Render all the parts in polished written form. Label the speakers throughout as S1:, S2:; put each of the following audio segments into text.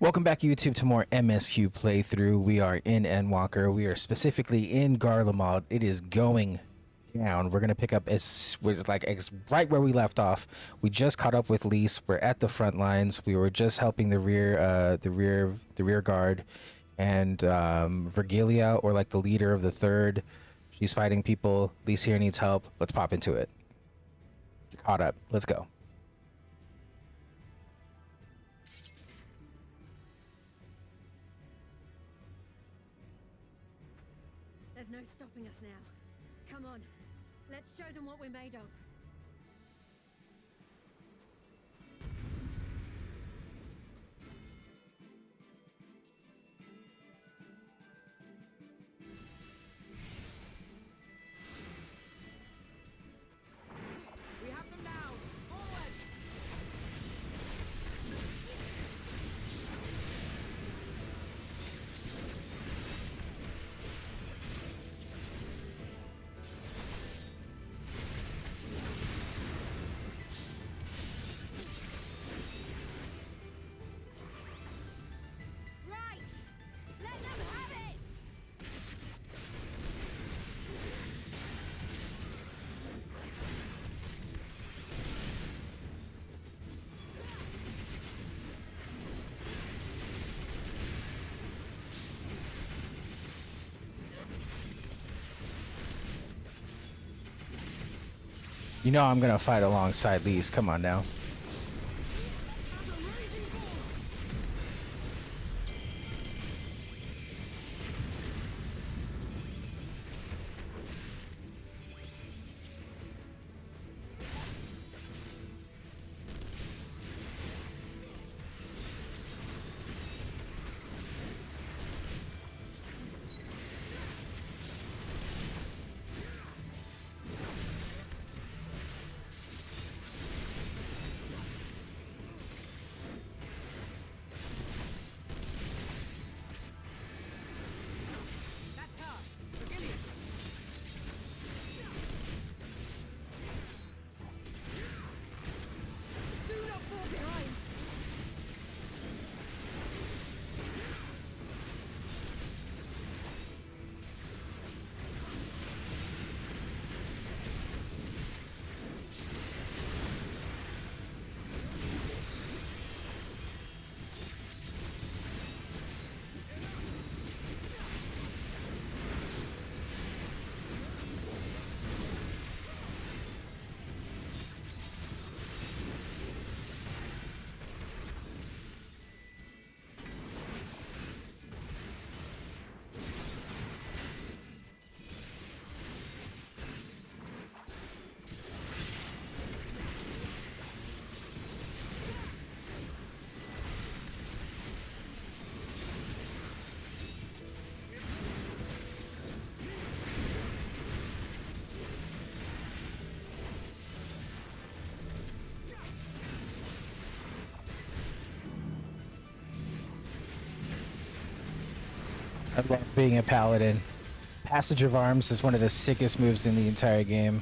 S1: Welcome back, YouTube, to more MSQ playthrough. We are in Endwalker. We are specifically in Garlemald. It is going down. We're gonna pick up right where we left off. We just caught up with Lise. We're at the front lines. We were just helping the rear guard, and Virgilia, or like the leader of the third. She's fighting people. Lise here needs help. Let's pop into it. Caught up. Let's go.
S2: There's no stopping us now. Come on, let's show them what we're made of. We have them now! Forward! Right! Let them have it!
S1: You know I'm gonna fight alongside Lise. Come on now.
S2: That's her! Virgilia! Do not fall behind!
S1: I love being a paladin. Passage of Arms is one of the sickest moves in the entire game.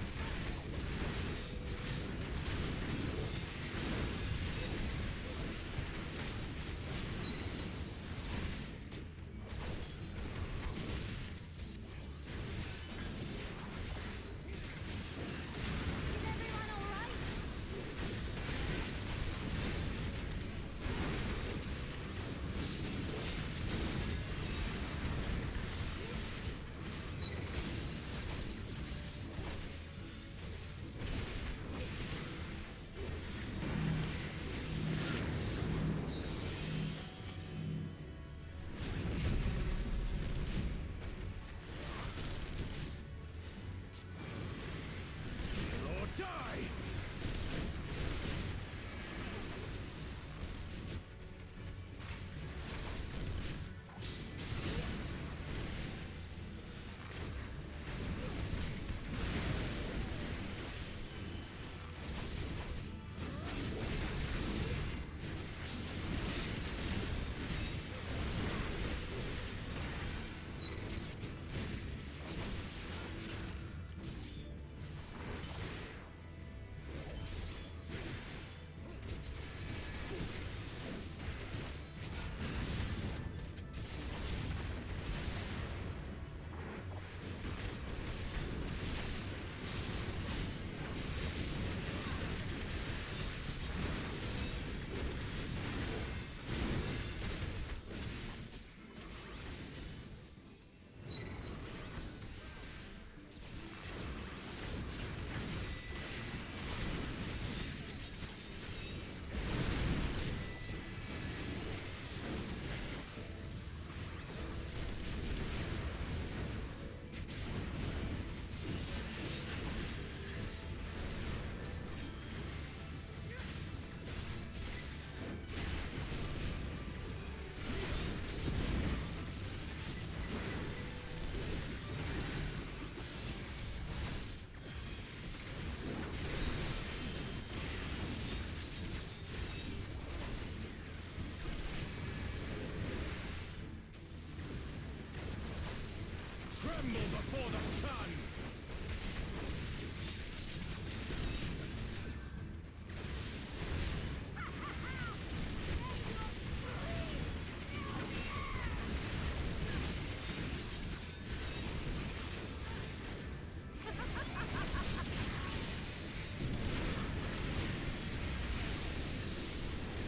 S3: Tremble before the sun!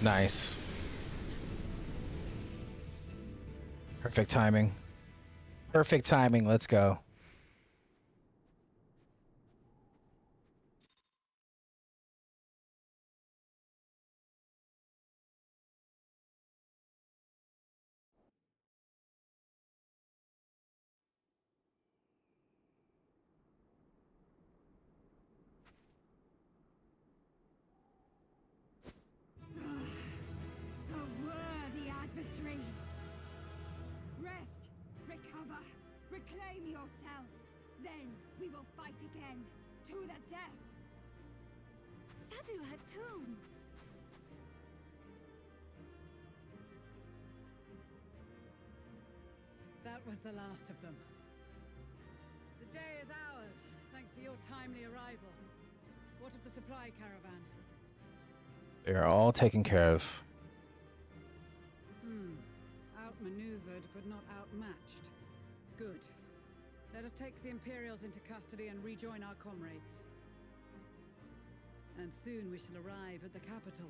S1: Nice. Perfect timing. Perfect timing. Let's go.
S2: A worthy adversary. Rest, recover, reclaim yourself. Then we will fight again, to the death. Sadu Hatun.
S4: That was the last of them. The day is ours, thanks to your timely arrival. What of the supply caravan?
S1: They are all taken care of.
S4: Outmaneuvered, but not outmatched. Good. Let us take the Imperials into custody and rejoin our comrades. And soon we shall arrive at the capital.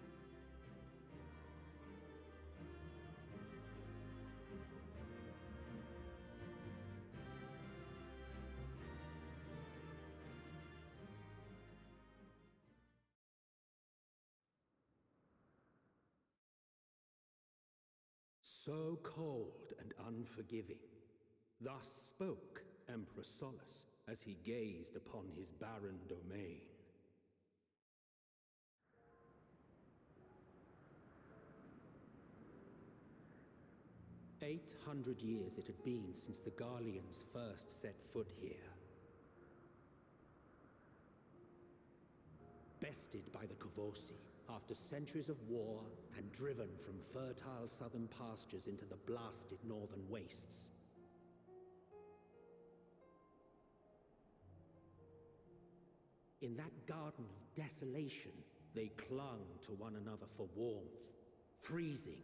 S5: So cold and unforgiving. Thus spoke Emperor Solus as he gazed upon his barren domain. "800 years it had been since the Garleans first set foot here. Bested by the Kavosi, after centuries of war and driven from fertile southern pastures into the blasted northern wastes. In that garden of desolation, they clung to one another for warmth, freezing,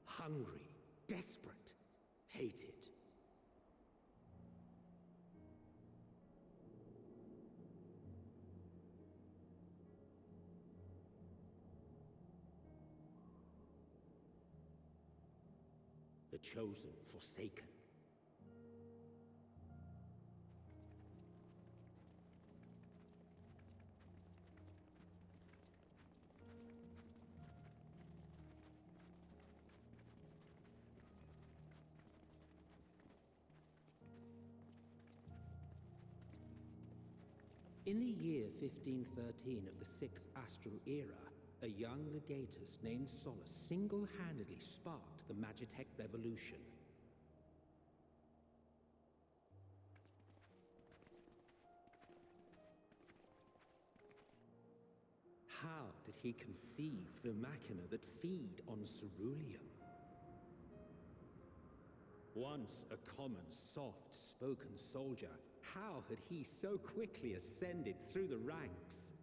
S5: hungry, desperate, hated. The chosen forsaken. In the year 1513 of the 6th Astral Era, a young legatus named Solus single-handedly sparked the Magitech Revolution. How did he conceive the machina that feed on ceruleum? Once a common, soft-spoken soldier, how had he so quickly ascended through the ranks?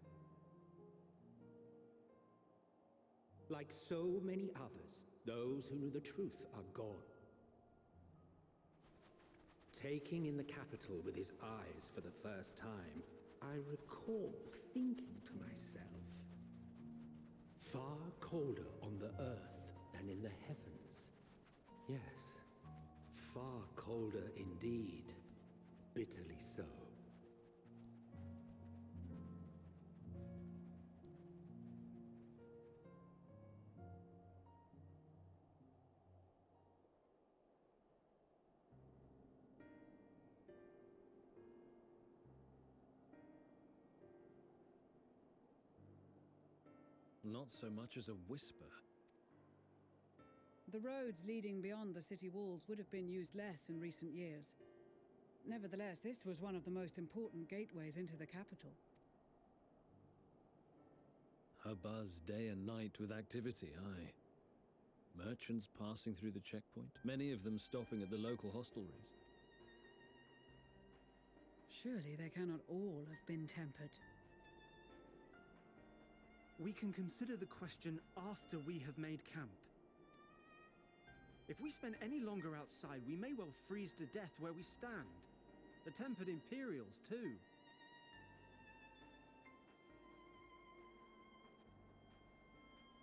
S5: Like so many others, those who knew the truth are gone. Taking in the capital with his eyes for the first time, I recall thinking to myself, far colder on the earth than in the heavens. Yes, far colder indeed. Bitterly so.
S3: Not so much as a whisper.
S4: The roads leading beyond the city walls would have been used less in recent years. Nevertheless, this was one of the most important gateways into the capital.
S3: A buzz day and night with activity, aye. Merchants passing through the checkpoint, many of them stopping at the local hostelries.
S4: Surely they cannot all have been tempered.
S6: We can consider the question after we have made camp. If we spend any longer outside, we may well freeze to death where we stand. The tempered Imperials, too.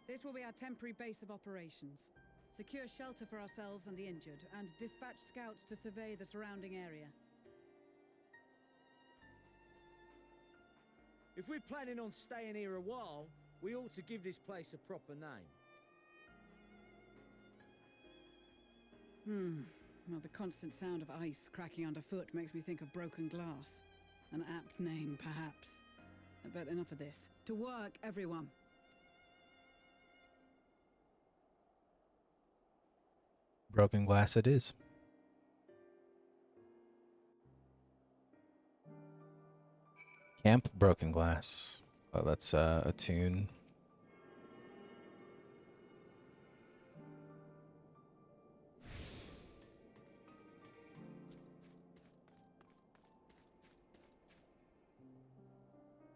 S4: This will be our temporary base of operations. Secure shelter for ourselves and the injured, and dispatch scouts to survey the surrounding area.
S7: If we're planning on staying here a while, we ought to give this place a proper name.
S4: Well, the constant sound of ice cracking underfoot makes me think of broken glass. An apt name, perhaps. But enough of this. To work, everyone!
S1: Broken glass it is. Camp Broken Glass. Well, let's attune.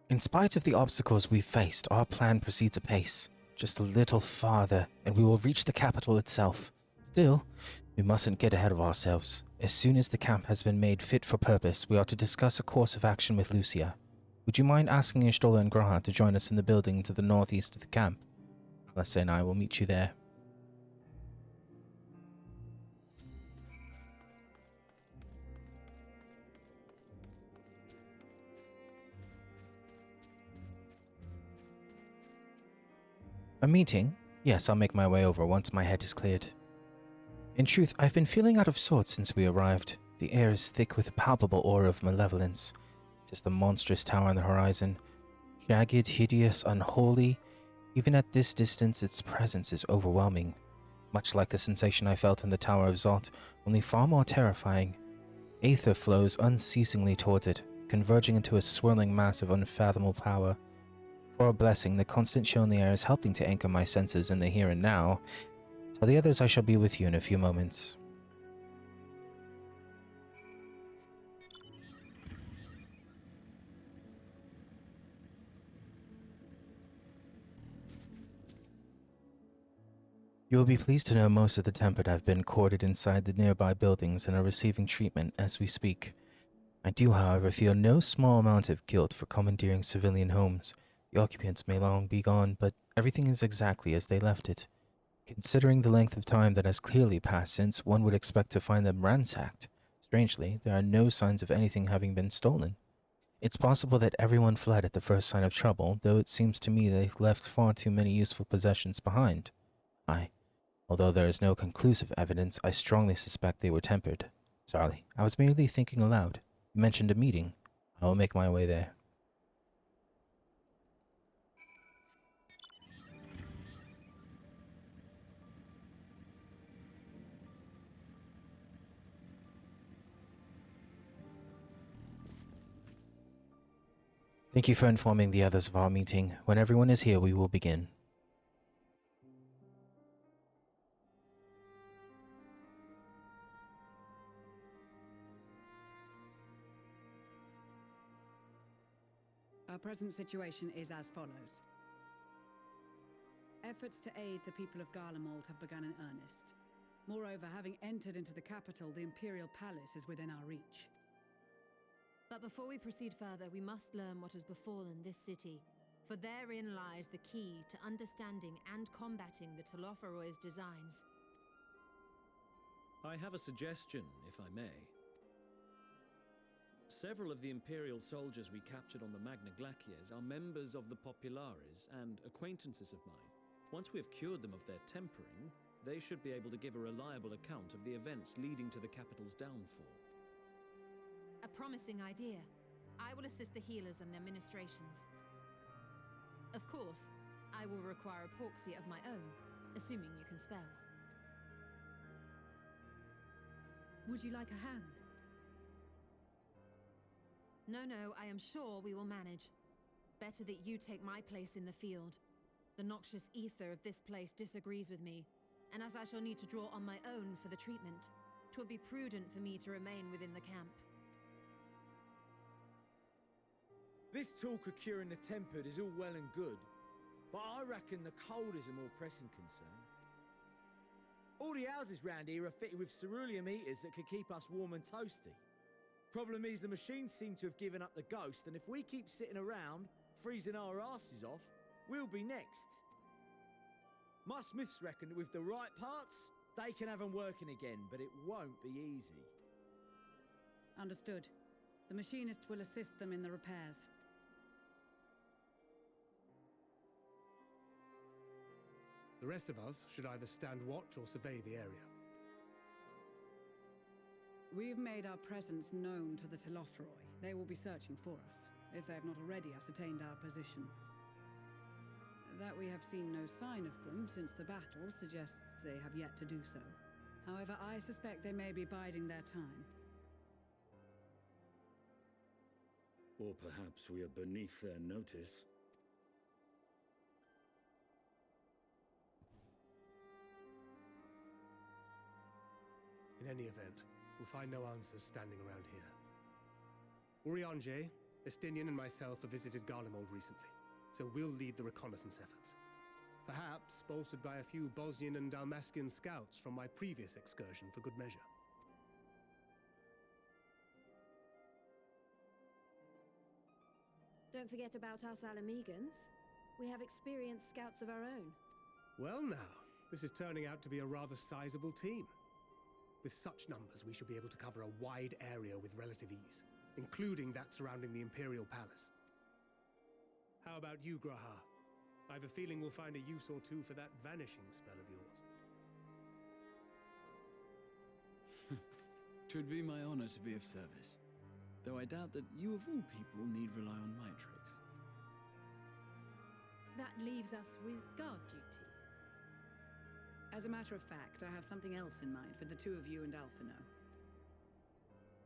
S1: In spite of the obstacles we've faced, our plan proceeds apace. Just a little farther, and we will reach the capital itself. Still, we mustn't get ahead of ourselves. As soon as the camp has been made fit for purpose, we are to discuss a course of action with Lucia. Would you mind asking Ishtola and Graha to join us in the building to the northeast of the camp? Alessa and I will meet you there. A meeting? Yes, I'll make my way over once my head is cleared. In truth, I've been feeling out of sorts since we arrived. The air is thick with a palpable aura of malevolence. It is the monstrous tower on the horizon. Jagged, hideous, unholy. Even at this distance, its presence is overwhelming. Much like the sensation I felt in the Tower of Zot, only far more terrifying. Aether flows unceasingly towards it, converging into a swirling mass of unfathomable power. For a blessing, the constant chill in the air is helping to anchor my senses in the here and now. Tell the others I shall be with you in a few moments. You will be pleased to know most of the tempered have been quartered inside the nearby buildings and are receiving treatment as we speak. I do, however, feel no small amount of guilt for commandeering civilian homes. The occupants may long be gone, but everything is exactly as they left it. Considering the length of time that has clearly passed since, one would expect to find them ransacked. Strangely, there are no signs of anything having been stolen. It's possible that everyone fled at the first sign of trouble, though it seems to me they've left far too many useful possessions behind. Although there is no conclusive evidence, I strongly suspect they were tempered. Sorry, I was merely thinking aloud. You mentioned a meeting. I will make my way there. Thank you for informing the others of our meeting. When everyone is here, we will begin.
S4: Our present situation is as follows. Efforts to aid the people of Garlemald have begun in earnest. Moreover, having entered into the capital, the Imperial Palace is within our reach.
S2: But before we proceed further, we must learn what has befallen this city, for therein lies the key to understanding and combating the Telophoroid's designs.
S3: I have a suggestion, if I may. Several of the Imperial soldiers we captured on the Magna Glaciers are members of the Populares and acquaintances of mine. Once we have cured them of their tempering, they should be able to give a reliable account of the events leading to the capital's downfall.
S2: A promising idea. I will assist the healers in their ministrations. Of course, I will require a proxy of my own, assuming you can spare one.
S4: Would you like a hand?
S2: No, I am sure we will manage. Better that you take my place in the field. The noxious ether of this place disagrees with me, and as I shall need to draw on my own for the treatment, 'twill be prudent for me to remain within the camp.
S7: This talk of curing the tempered is all well and good, but I reckon the cold is a more pressing concern. All the houses round here are fitted with ceruleum heaters that could keep us warm and toasty. Problem is, the machines seem to have given up the ghost, and if we keep sitting around, freezing our asses off, we'll be next. My smiths reckon that with the right parts, they can have them working again, but it won't be easy.
S4: Understood. The machinist will assist them in the repairs.
S8: The rest of us should either stand watch or survey the area.
S4: We've made our presence known to the Telothroi. They will be searching for us, if they have not already ascertained our position. That we have seen no sign of them since the battle suggests they have yet to do so. However, I suspect they may be biding their time.
S9: Or perhaps we are beneath their notice.
S8: In any event, we'll find no answers standing around here. Urianger, Estinian and myself have visited Garlemald recently, so we'll lead the reconnaissance efforts. Perhaps bolstered by a few Bosnian and Dalmatian scouts from my previous excursion for good measure.
S10: Don't forget about us Alamegans. We have experienced scouts of our own.
S8: Well now, this is turning out to be a rather sizable team. With such numbers, we should be able to cover a wide area with relative ease, including that surrounding the Imperial Palace. How about you, Graha? I have a feeling we'll find a use or two for that vanishing spell of yours.
S11: 'Twould be my honor to be of service, though I doubt that you of all people need rely on my tricks.
S10: That leaves us with guard duty.
S4: As a matter of fact, I have something else in mind for the two of you and Alphino.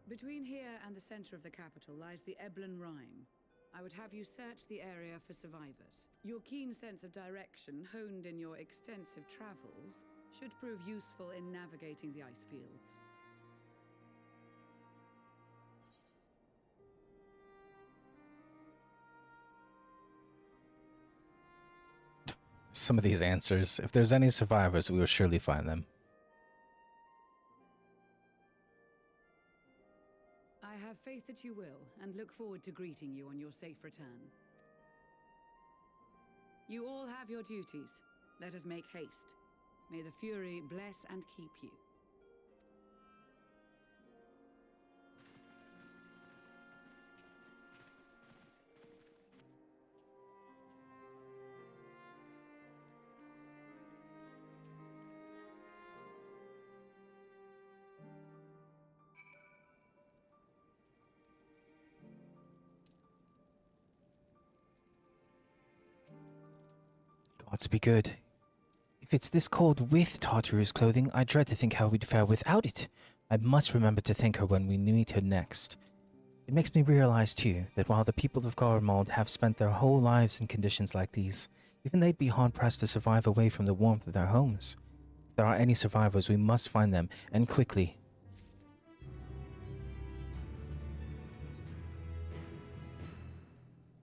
S4: Between here and the center of the capital lies the Eblan Rime. I would have you search the area for survivors. Your keen sense of direction, honed in your extensive travels, should prove useful in navigating the ice fields.
S1: Some of these answers. If there's any survivors, we will surely find them.
S4: I have faith that you will, and look forward to greeting you on your safe return. You all have your duties. Let us make haste. May the Fury bless and keep you.
S1: Gods be good. If it's this cold with Tartaru's clothing, I dread to think how we'd fare without it. I must remember to thank her when we meet her next. It makes me realize, too, that while the people of Garlemald have spent their whole lives in conditions like these, even they'd be hard-pressed to survive away from the warmth of their homes. If there are any survivors, we must find them, and quickly.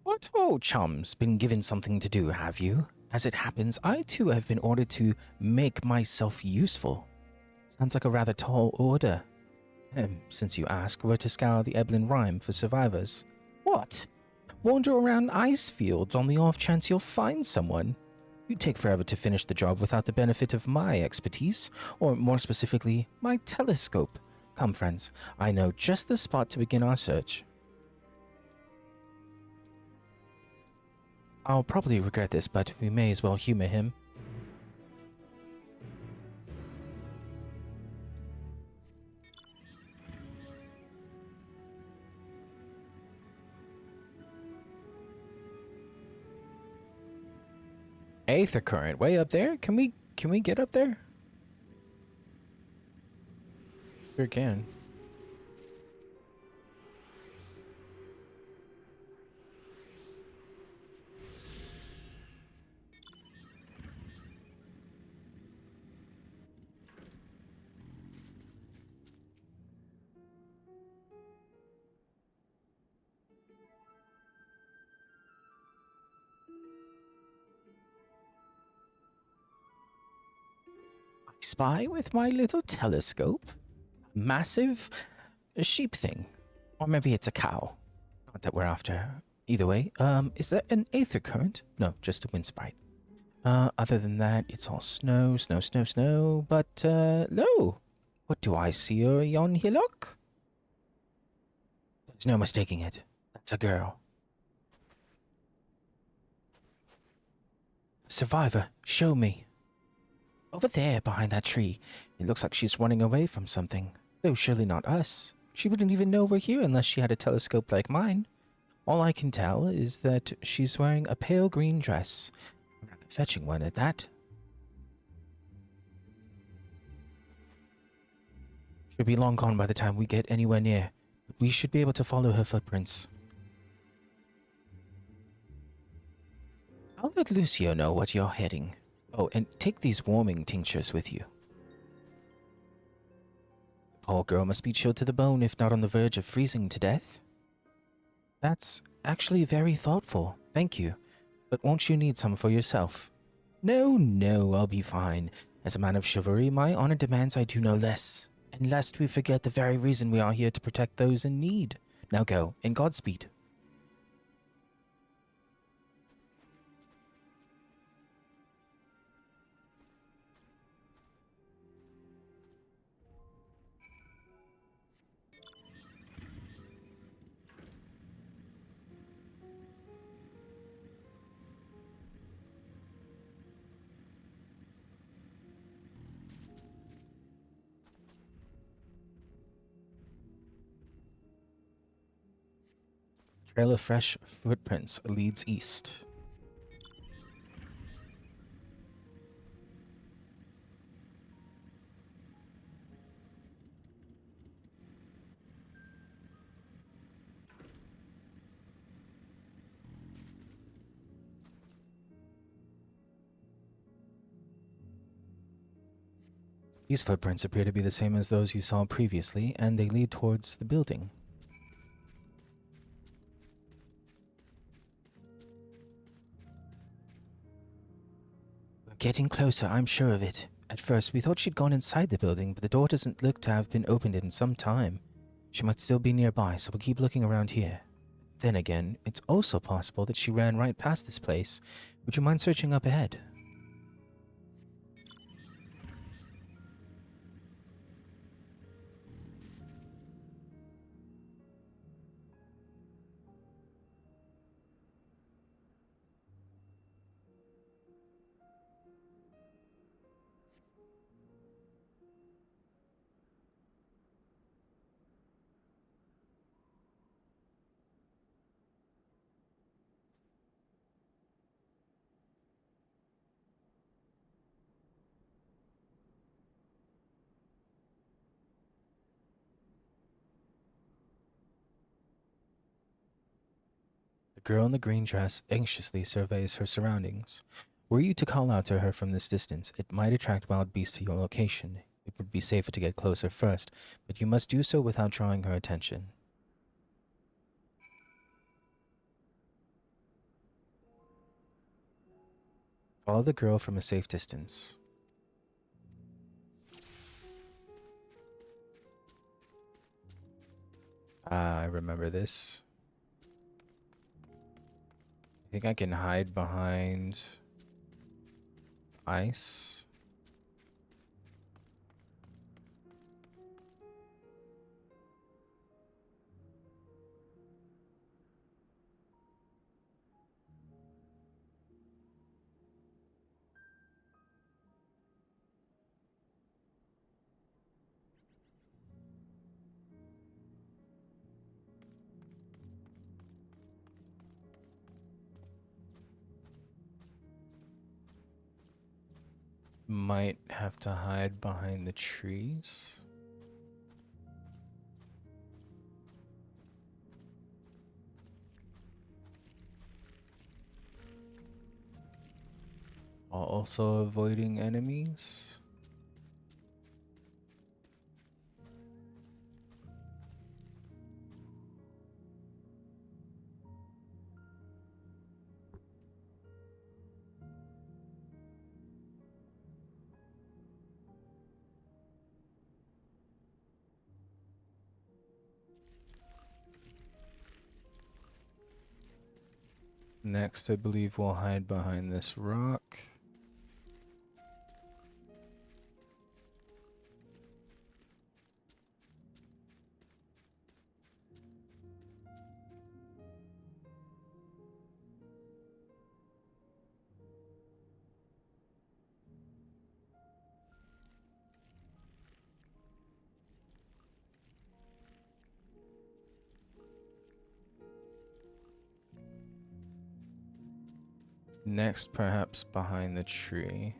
S1: What, oh chums, been given something to do, have you? As it happens, I too have been ordered to make myself useful. Sounds like a rather tall order. Since you ask, we're to scour the Eblan Rime for survivors. What? Wander around ice fields on the off chance you'll find someone? You'd take forever to finish the job without the benefit of my expertise, or more specifically, my telescope. Come, friends, I know just the spot to begin our search. I'll probably regret this, but we may as well humor him. Aether current, way up there? Can we get up there? Sure can. spy with my little telescope? Massive sheep thing. Or maybe it's a cow. Not that we're after. Either way, is that an aether current? No, just a wind sprite. Other than that, it's all snow, snow, snow, snow. But, lo! What do I see yon hillock? There's no mistaking it. That's a girl. Survivor, show me. Over there, behind that tree. It looks like she's running away from something. Though surely not us. She wouldn't even know we're here unless she had a telescope like mine. All I can tell is that she's wearing a pale green dress. A rather fetching one at that. She'll be long gone by the time we get anywhere near, but we should be able to follow her footprints. I'll let Lucio know what you're heading. Oh, and take these warming tinctures with you. The poor girl must be chilled to the bone, if not on the verge of freezing to death. That's actually very thoughtful, thank you. But won't you need some for yourself? No, no, I'll be fine. As a man of chivalry, my honor demands I do no less. And lest we forget the very reason we are here to protect those in need. Now go, and Godspeed. Trail of fresh footprints leads east. These footprints appear to be the same as those you saw previously, and they lead towards the building. We're getting closer, I'm sure of it. At first, we thought she'd gone inside the building, but the door doesn't look to have been opened in some time. She might still be nearby, so we'll keep looking around here. Then again, it's also possible that she ran right past this place. Would you mind searching up ahead? The girl in the green dress anxiously surveys her surroundings. Were you to call out to her from this distance, it might attract wild beasts to your location. It would be safer to get closer first, but you must do so without drawing her attention. Follow the girl from a safe distance. Ah, I remember this. I think I can hide behind ice. Might have to hide behind the trees. While also avoiding enemies. Next, I believe we'll hide behind this rock. Next, perhaps behind the tree.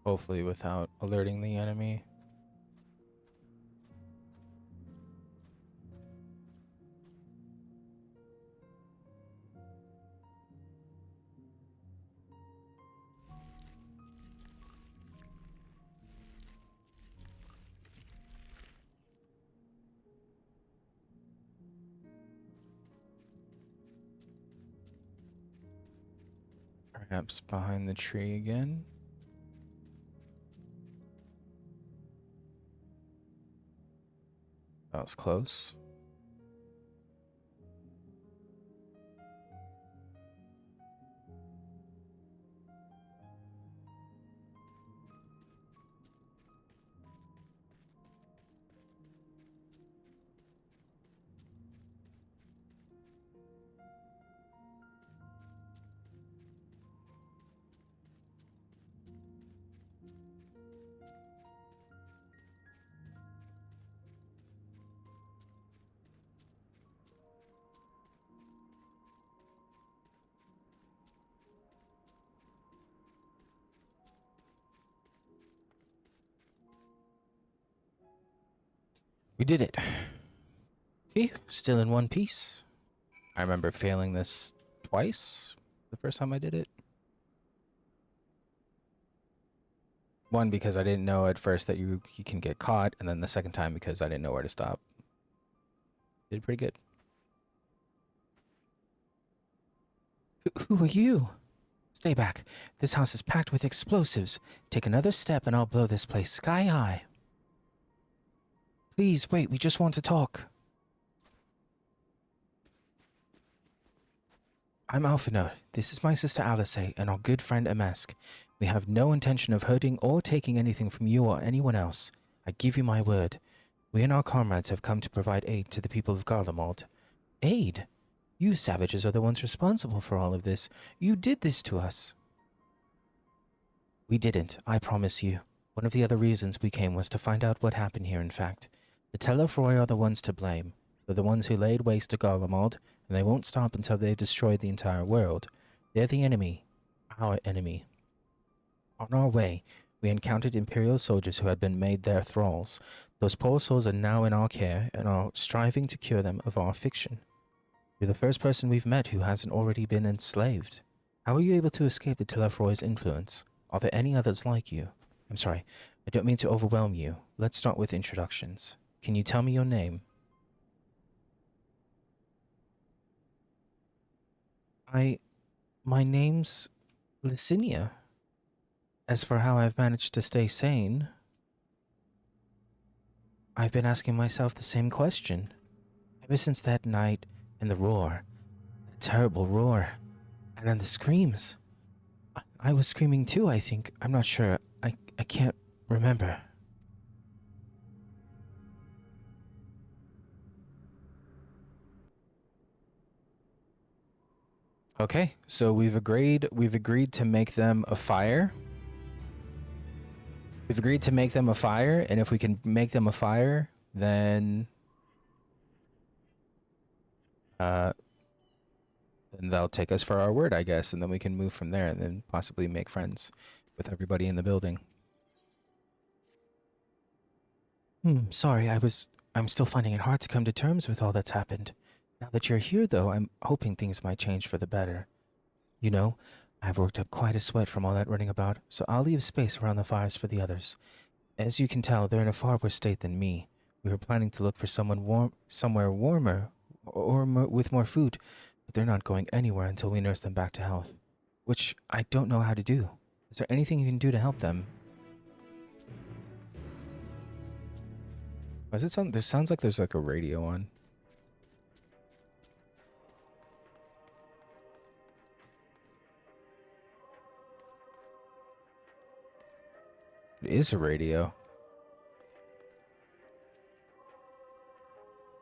S1: Hopefully without alerting the enemy. Perhaps behind the tree again. That was close. We did it. See, still in one piece. I remember failing this twice the first time I did it. One, because I didn't know at first that you can get caught, and then the second time because I didn't know where to stop. Did pretty good. Who are you? Stay back. This house is packed with explosives. Take another step and I'll blow this place sky high. Please, wait, we just want to talk. I'm Alphino. This is my sister Alice and our good friend MSQ. We have no intention of hurting or taking anything from you or anyone else. I give you my word. We and our comrades have come to provide aid to the people of Garlemald. Aid? You savages are the ones responsible for all of this. You did this to us. We didn't, I promise you. One of the other reasons we came was to find out what happened here, in fact. The Telefroi are the ones to blame. They're the ones who laid waste to Garlemald, and they won't stop until they destroy the entire world. They're the enemy. Our enemy. On our way, we encountered Imperial soldiers who had been made their thralls. Those poor souls are now in our care and are striving to cure them of our fiction. You're the first person we've met who hasn't already been enslaved. How were you able to escape the Telefroi's influence? Are there any others like you? I'm sorry, I don't mean to overwhelm you. Let's start with introductions. Can you tell me your name? My name's Licinia. As for how I've managed to stay sane, I've been asking myself the same question. Ever since that night and the roar, the terrible roar, and then the screams. I was screaming too, I think. I'm not sure. I can't remember. Okay, so we've agreed to make them a fire. We've agreed to make them a fire, and if we can make them a fire, then they'll take us for our word, I guess, and then we can move from there and then possibly make friends with everybody in the building. Sorry, I'm still finding it hard to come to terms with all that's happened. Now that you're here, though, I'm hoping things might change for the better. You know, I've worked up quite a sweat from all that running about, so I'll leave space around the fires for the others. As you can tell, they're in a far worse state than me. We were planning to look for somewhere warmer, or with more food, but they're not going anywhere until we nurse them back to health. Which I don't know how to do. Is there anything you can do to help them? There sounds like there's like a radio on. It is a radio.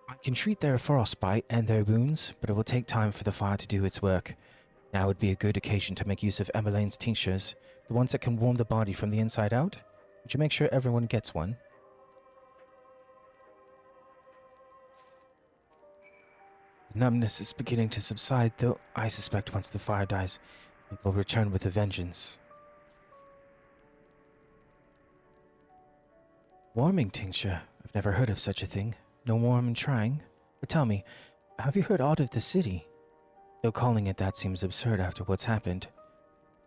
S1: I can treat their frostbite and their wounds, but it will take time for the fire to do its work. Now would be a good occasion to make use of Emmeline's tinctures, the ones that can warm the body from the inside out. Would you make sure everyone gets one? The numbness is beginning to subside, though I suspect once the fire dies, it will return with a vengeance. Warming tincture? I've never heard of such a thing. No warm in trying. But tell me, have you heard aught of the city? Though calling it that seems absurd after what's happened.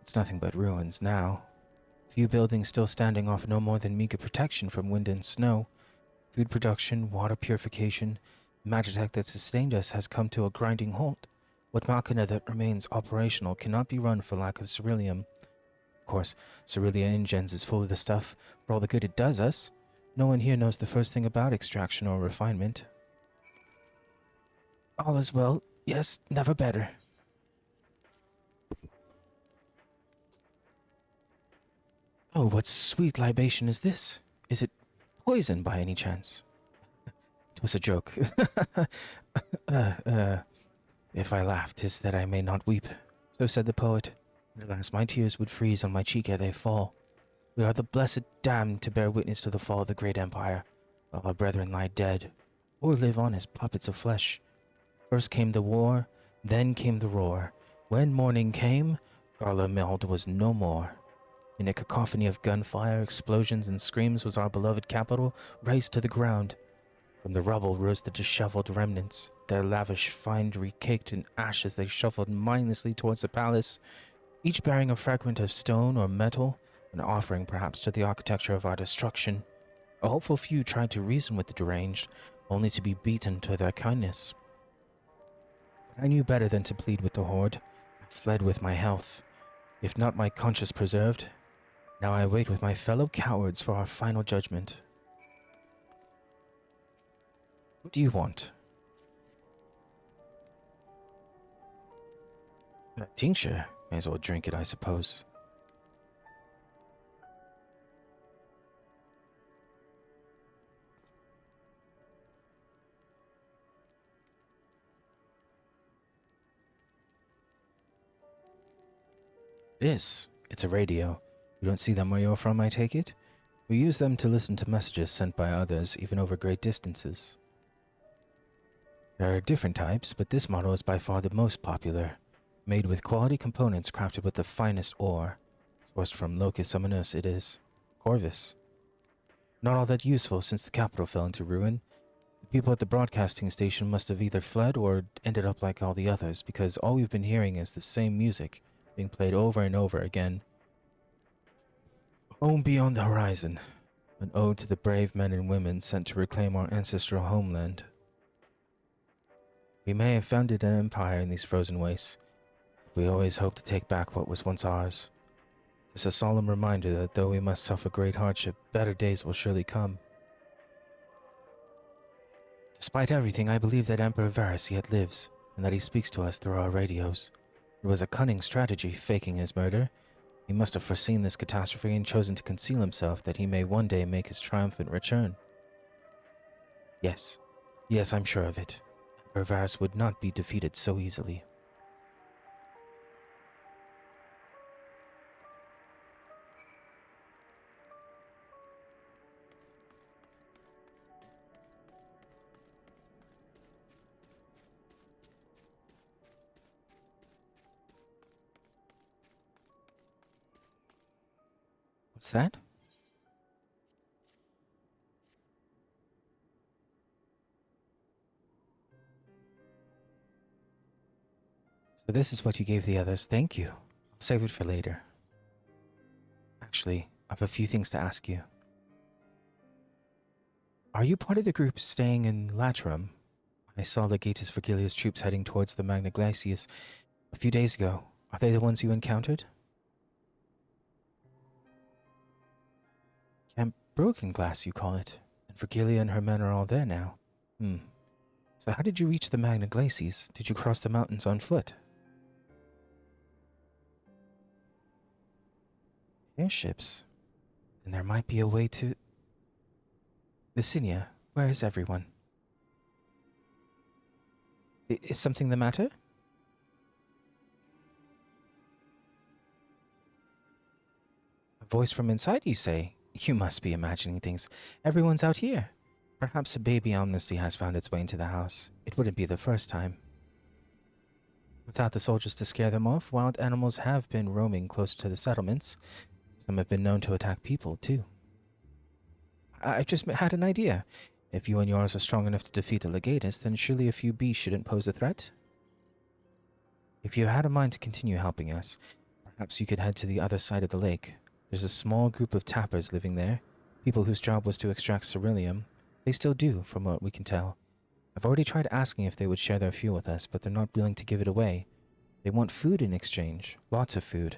S1: It's nothing but ruins now. Few buildings still standing offer no more than meager protection from wind and snow. Food production, water purification, the magitech that sustained us has come to a grinding halt. What machina that remains operational cannot be run for lack of ceruleum. Of course, Cerulia Ingens is full of the stuff for all the good it does us. No one here knows the first thing about extraction or refinement. All is well. Yes, never better. Oh, what sweet libation is this? Is it poison by any chance? It was a joke. If I laugh, 'tis that I may not weep. So said the poet. Alas, my tears would freeze on my cheek ere they fall. We are the blessed damned to bear witness to the fall of the great empire, while our brethren lie dead, or live on as puppets of flesh. First came the war, then came the roar. When morning came, Garlemald was no more. In a cacophony of gunfire, explosions, and screams was our beloved capital razed to the ground. From the rubble rose the disheveled remnants, their lavish finery caked in ashes. They shuffled mindlessly towards the palace, each bearing a fragment of stone or metal, an offering perhaps to the architecture of our destruction. A hopeful few tried to reason with the deranged, only to be beaten to their kindness. But I knew better than to plead with the horde. I fled with my health, if not my conscience preserved. Now I wait with my fellow cowards for our final judgment. What do you want? A tincture? May as well drink it, I suppose. It's a radio. You don't see them where you're from, I take it? We use them to listen to messages sent by others, even over great distances. There are different types, but this model is by far the most popular. Made with quality components crafted with the finest ore. Sourced from Locus Summonus, it is. Corvus. Not all that useful since the capital fell into ruin. The people at the broadcasting station must have either fled or ended up like all the others, because all we've been hearing is the same music, being played over and over again. Home beyond the horizon. An ode to the brave men and women sent to reclaim our ancestral homeland. We may have founded an empire in these frozen wastes, but we always hope to take back what was once ours. It's a solemn reminder that though we must suffer great hardship, better days will surely come. Despite everything, I believe that Emperor Varus yet lives, and that he speaks to us through our radios. It was a cunning strategy, faking his murder. He must have foreseen this catastrophe and chosen to conceal himself that he may one day make his triumphant return. Yes, I'm sure of it. Emperor Varus would not be defeated so easily. What's that? So this is what you gave the others. Thank you. I'll save it for later. Actually, I have a few things to ask you. Are you part of the group staying in Latrum? I saw Legatus Vergilius' troops heading towards the Magna Glacius a few days ago. Are they the ones you encountered? Camp Broken Glass, you call it. And Vergilia and her men are all there now. So how did you reach the Magna Glacius? Did you cross the mountains on foot? Airships? Then there might be a way to... Licinia, where is everyone? Is something the matter? A voice from inside, you say? You must be imagining things. Everyone's out here. Perhaps a baby amnesty has found its way into the house. It wouldn't be the first time. Without the soldiers to scare them off, wild animals have been roaming closer to the settlements. Some have been known to attack people, too. I've just had an idea. If you and yours are strong enough to defeat a legatus, then surely a few bees shouldn't pose a threat? If you had a mind to continue helping us, perhaps you could head to the other side of the lake. There's a small group of tappers living there, people whose job was to extract ceruleum. They still do, from what we can tell. I've already tried asking if they would share their fuel with us, but they're not willing to give it away. They want food in exchange, lots of food.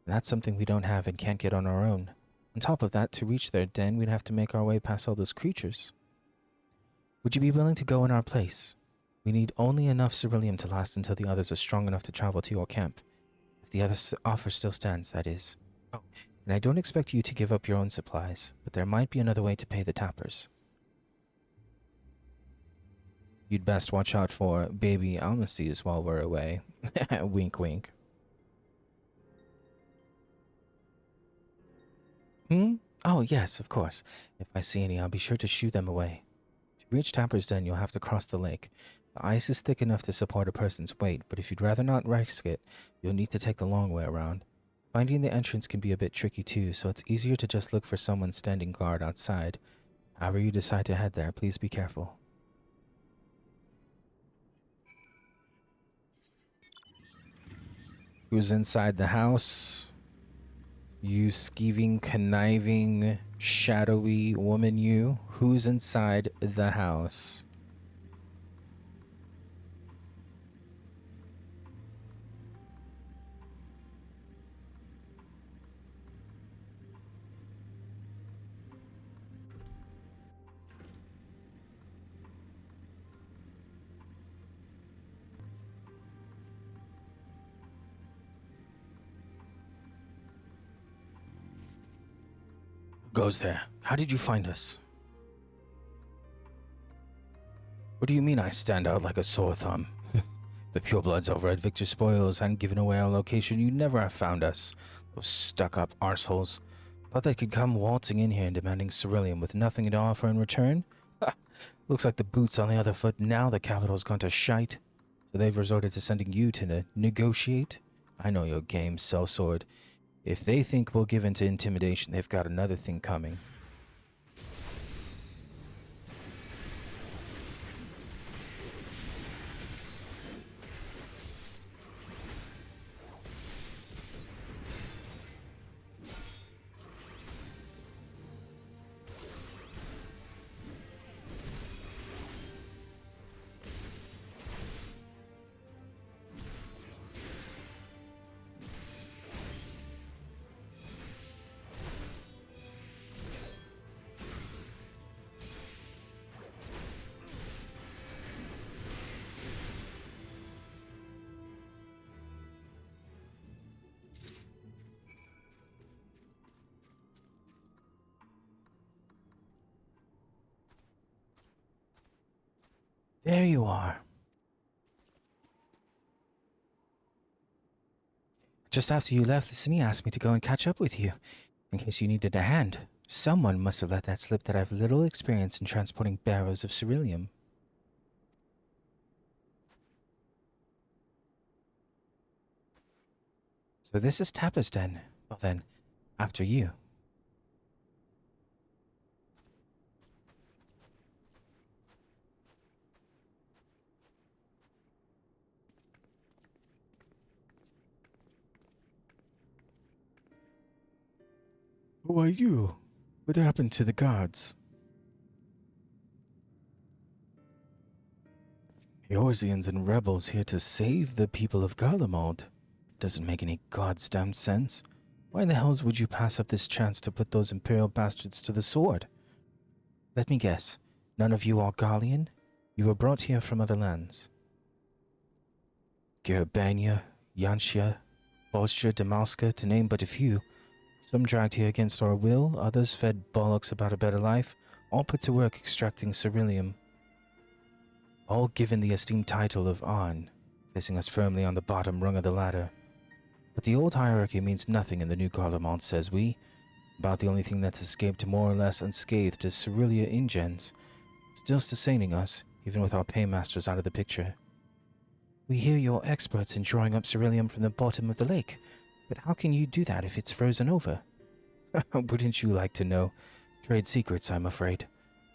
S1: And that's something we don't have and can't get on our own. On top of that, to reach their den, we'd have to make our way past all those creatures. Would you be willing to go in our place? We need only enough ceruleum to last until the others are strong enough to travel to your camp. If the other offer still stands, that is. Oh, and I don't expect you to give up your own supplies, but there might be another way to pay the tappers. You'd best watch out for baby amnesties while we're away. Wink, wink. Oh, yes, of course. If I see any, I'll be sure to shoo them away. To reach Tapper's Den, you'll have to cross the lake. The ice is thick enough to support a person's weight, but if you'd rather not risk it, you'll need to take the long way around. Finding the entrance can be a bit tricky too, so it's easier to just look for someone standing guard outside. However you decide to head there, please be careful. Who's inside the house? You skeeving, conniving, shadowy woman, you. Who's inside the house? Goes there. How did you find us? What do you mean I stand out like a sore thumb? The purebloods over at Victor Spoils hadn't given away our location. You'd never have found us. Those stuck-up arseholes. Thought they could come waltzing in here and demanding ceruleum with nothing to offer in return? Ha! Looks like the boot's on the other foot now. The capital's gone to shite. So they've resorted to sending you to negotiate? I know your game, sellsword. If they think we'll give in to intimidation, they've got another thing coming. There you are. Just after you left, Lissini asked me to go and catch up with you, in case you needed a hand. Someone must have let that slip that I've little experience in transporting barrows of ceruleum. So this is Tapper's Den. Well then, after you. Who are you? What happened to the gods? Eorzeans and rebels here to save the people of Garlemald. Doesn't make any goddamn sense. Why in the hells would you pass up this chance to put those imperial bastards to the sword? Let me guess. None of you are Garlean? You were brought here from other lands. Gerabania, Yantia, Volscia, Damalska, to name but a few. Some dragged here against our will, others fed bollocks about a better life, all put to work extracting ceruleum. All given the esteemed title of An, placing us firmly on the bottom rung of the ladder. But the old hierarchy means nothing in the new Garlemald, says we. About the only thing that's escaped more or less unscathed is Cerulia Ingens, still sustaining us, even with our paymasters out of the picture. We hear you're experts in drawing up ceruleum from the bottom of the lake, but how can you do that if it's frozen over? Wouldn't you like to know? Trade secrets, I'm afraid.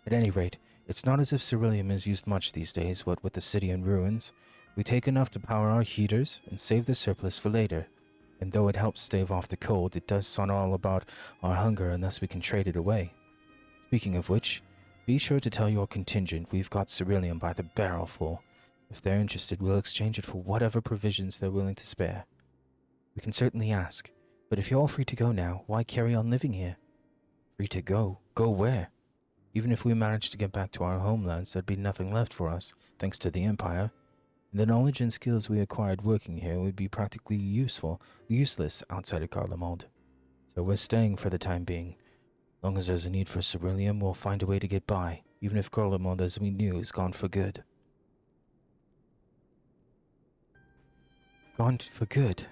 S1: At any rate, it's not as if ceruleum is used much these days, what with the city in ruins. We take enough to power our heaters and save the surplus for later. And though it helps stave off the cold, it does son all about our hunger unless we can trade it away. Speaking of which, be sure to tell your contingent we've got ceruleum by the barrelful. If they're interested, we'll exchange it for whatever provisions they're willing to spare. We can certainly ask, but if you're all free to go now, why carry on living here? Free to go? Go where? Even if we managed to get back to our homelands, there'd be nothing left for us, thanks to the Empire. And the knowledge and skills we acquired working here would be practically useless outside of Garlemald. So we're staying for the time being. As long as there's a need for ceruleum, we'll find a way to get by, even if Garlemald as we knew is gone for good. Gone for good?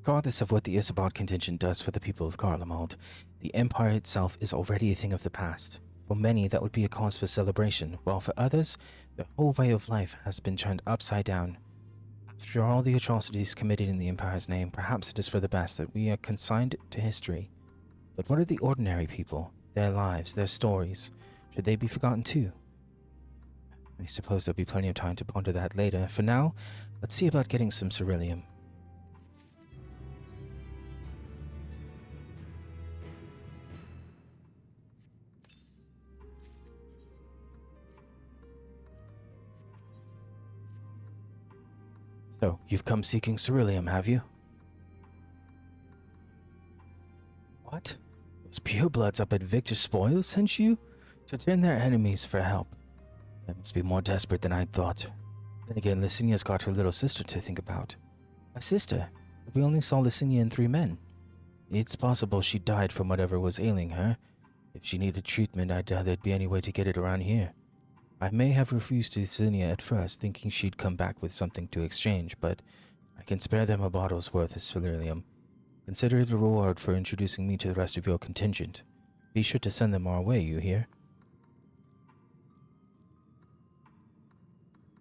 S1: Regardless of what the Isabard contingent does for the people of Garlemald, the Empire itself is already a thing of the past. For many, that would be a cause for celebration, while for others, their whole way of life has been turned upside down. After all the atrocities committed in the Empire's name, perhaps it is for the best that we are consigned to history. But what of the ordinary people? Their lives, their stories? Should they be forgotten too? I suppose there'll be plenty of time to ponder that later. For now, let's see about getting some ceruleum. So, you've come seeking ceruleum, have you? What? Those purebloods up at Victor's Spoils sent you? To turn their enemies for help. They must be more desperate than I thought. Then again, Licinia's got her little sister to think about. A sister? But we only saw Licinia and 3 men. It's possible she died from whatever was ailing her. If she needed treatment, I doubt there'd be any way to get it around here. I may have refused to Licinia at first, thinking she'd come back with something to exchange, but I can spare them a bottle's worth of ceruleum. Consider it a reward for introducing me to the rest of your contingent. Be sure to send them our way, you hear?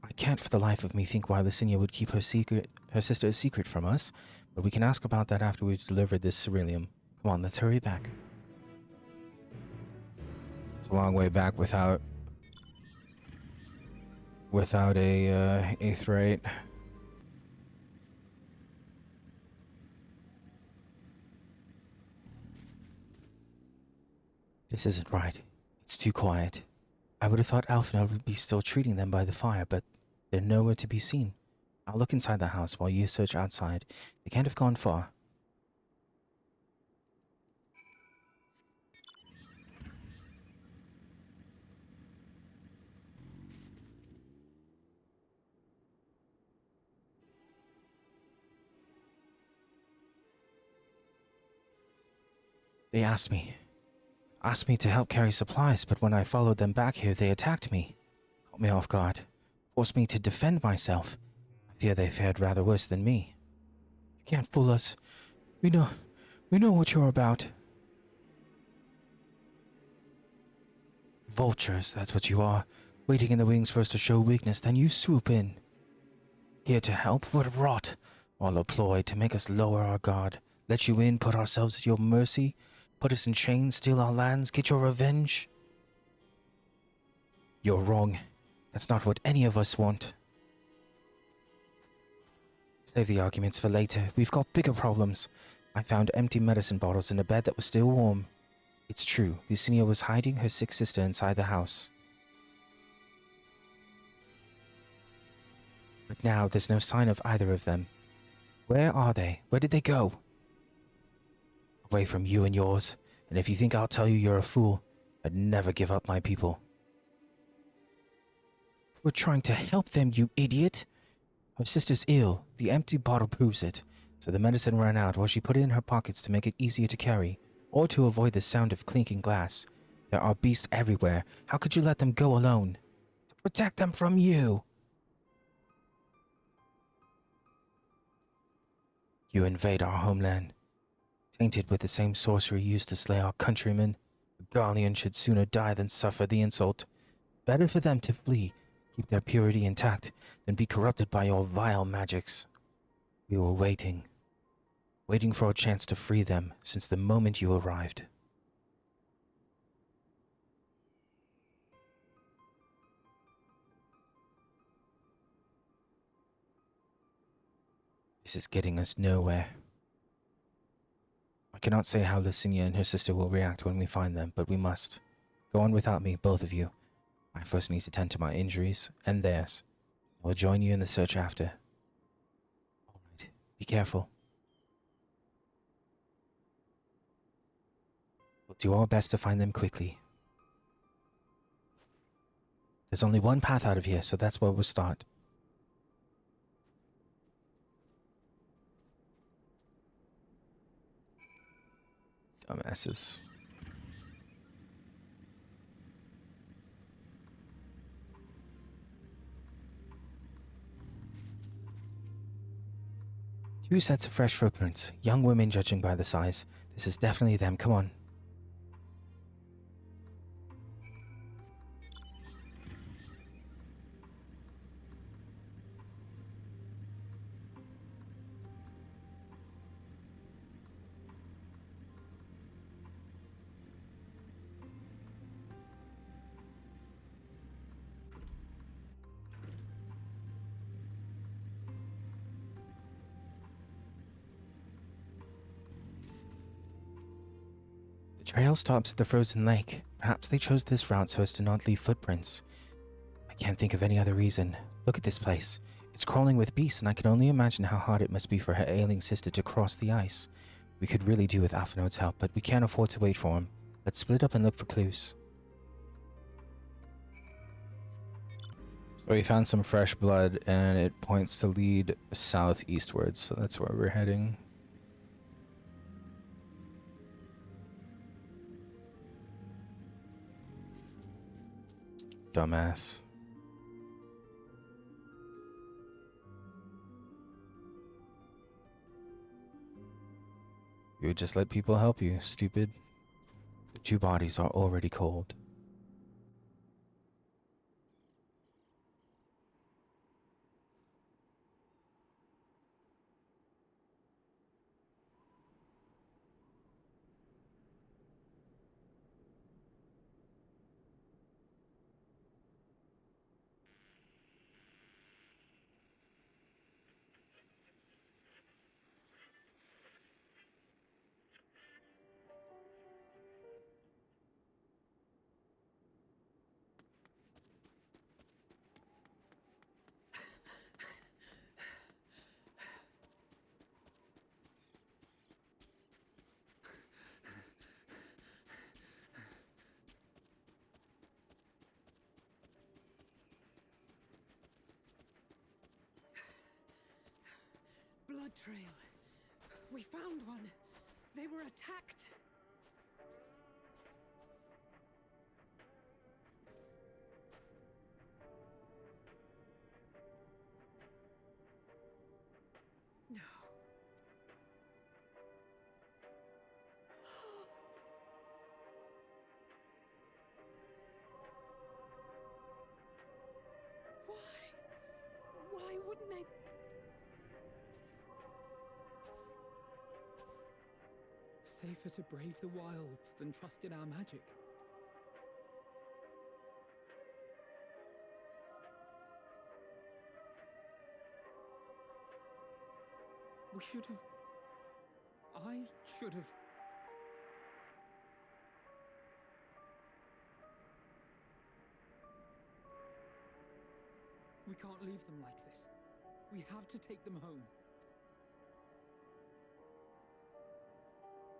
S1: I can't for the life of me think why Licinia would keep her sister a secret from us, but we can ask about that after we've delivered this ceruleum. Come on, let's hurry back. It's a long way back without a 8th rate. This isn't right. It's too quiet. I would have thought Alfred would be still treating them by the fire, but they're nowhere to be seen. I'll look inside the house while you search outside. They can't have gone far. They asked me to help carry supplies, but when I followed them back here, they attacked me. Caught me off guard. Forced me to defend myself. I fear they fared rather worse than me. You can't fool us. We know what you're about. Vultures, that's what you are. Waiting in the wings for us to show weakness, then you swoop in. Here to help? What rot. All a ploy to make us lower our guard. Let you in, put ourselves at your mercy. Put us in chains, steal our lands, get your revenge? You're wrong. That's not what any of us want. Save the arguments for later. We've got bigger problems. I found empty medicine bottles in a bed that was still warm. It's true. Licinia was hiding her sick sister inside the house. But now there's no sign of either of them. Where are they? Where did they go? Away from you and yours. And if you think I'll tell you, you're a fool. I'd never give up my people. We're trying to help them, you idiot! Her sister's ill. The empty bottle proves it. So the medicine ran out while she put it in her pockets to make it easier to carry, or to avoid the sound of clinking glass. There are beasts everywhere. How could you let them go alone? To protect them from you! You invade our homeland. Tainted with the same sorcery used to slay our countrymen, the Garlean should sooner die than suffer the insult. Better for them to flee, keep their purity intact, than be corrupted by your vile magics. We were waiting for a chance to free them since the moment you arrived. This is getting us nowhere. I cannot say how Licinia and her sister will react when we find them, but we must. Go on without me, both of you. I first need to tend to my injuries, and theirs. I will join you in the search after. All right, be careful. We'll do our best to find them quickly. There's only one path out of here, so that's where we'll start. Dumbasses. Two sets of fresh footprints. Young women, judging by the size. This is definitely them. Come on. The trail stops at the frozen lake. Perhaps they chose this route so as to not leave footprints. I can't think of any other reason. Look at this place. It's crawling with beasts, and I can only imagine how hard it must be for her ailing sister to cross the ice. We could really do with Alphinaud's help, but we can't afford to wait for him. Let's split up and look for clues. So we found some fresh blood, and it points to lead southeastwards, so that's where we're heading. Dumbass. You would just let people help you, stupid. The two bodies are already cold.
S4: Blood trail. We found one. They were attacked. No. Why wouldn't they?
S5: Safer to brave the wilds than trust in our magic. We should have... I should have... We can't leave them like this. We have to take them home.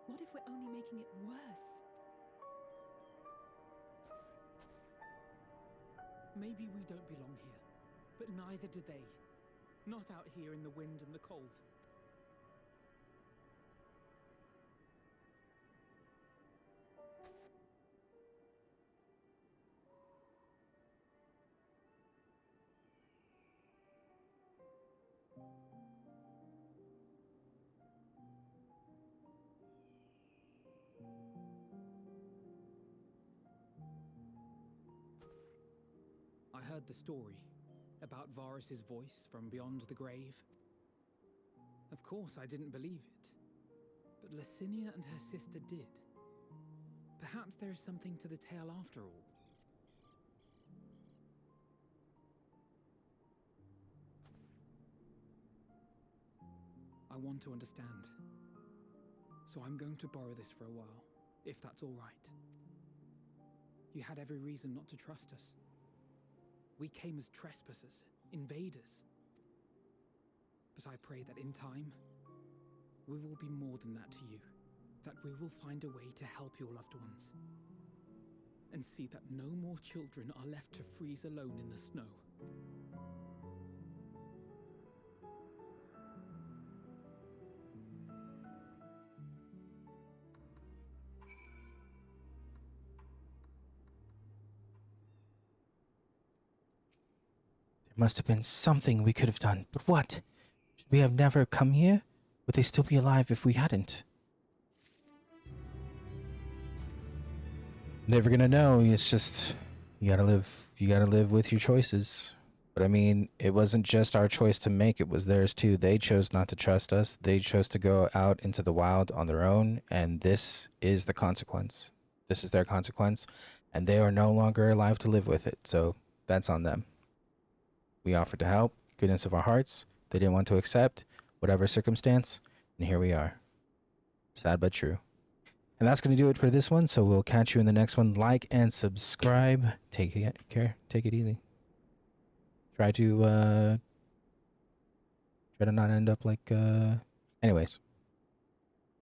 S2: What if we're only making it worse?
S12: Maybe we don't belong here, but neither do they. Not out here in the wind and the cold. I heard the story about Varus's voice from beyond the grave. Of course, I didn't believe it, but Licinia and her sister did. Perhaps there is something to the tale after all. I want to understand, so I'm going to borrow this for a while, if that's all right. You had every reason not to trust us. We came as trespassers, invaders. But I pray that in time, we will be more than that to you. That we will find a way to help your loved ones. And see that no more children are left to freeze alone in the snow.
S1: Must have been something we could have done, but what? Should we have never come here? Would they still be alive if we hadn't? Never gonna know. It's just you gotta live with your choices. But I mean, it wasn't just our choice to make, it was theirs too. They chose not to trust us. They chose to go out into the wild on their own, and this is the consequence. This is their consequence, and they are no longer alive to live with it. So that's on them. We offered to help, goodness of our hearts. They didn't want to accept, whatever circumstance, and here we are. Sad but true. And that's going to do it for this one, so we'll catch you in the next one. Like and subscribe. Take care. Take it easy. Try to not end up like... Anyways.